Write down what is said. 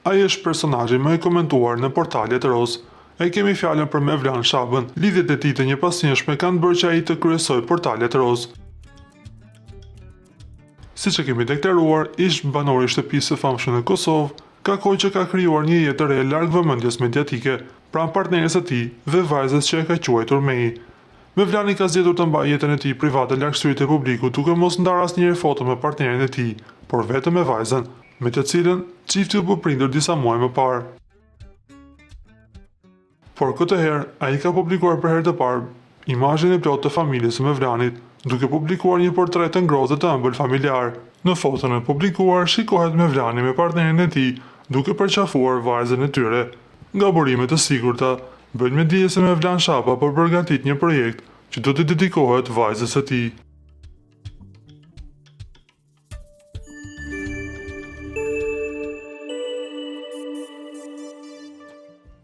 Ai është personazhi më i komentuar në portalet roz. E kemi fjalën për Mevlan Shabën. Lidhjet e tij të njëpasnjëshme kanë bërë që ai të kryesojë portalet roz. Siç e kemi deklaruar, ish banori i shtëpisë së famshme në Kosovë, ka kohë që ka krijuar një jetë të re larg vëmendjes mediatike, pranë partneres së tij dhe vajzës që e ka quajtur Mei. Mevlani ka zgjedhur të mbajë jetën e tij private larg syrit të publikut, duke mos ndarë asnjëherë foto me partnerin e tij, por vetëm me vajzën, me të cilën çifti u bë prindër disa muaj më parë. Por këtë herë, ai ka publikuar për herë të parë imazhin e plotë të familjes së Mevlanit, duke publikuar një portret të ngrohtë të ëmbël familjar. Në foton e publikuar shikohet Mevlani me partnerin e tij, duke përqafuar vajzën e tyre. Nga burime të sigurta, bëjnë me dije se Mevlan Shapa po përgatit një projekt që do të dedikohet vajzës së tij.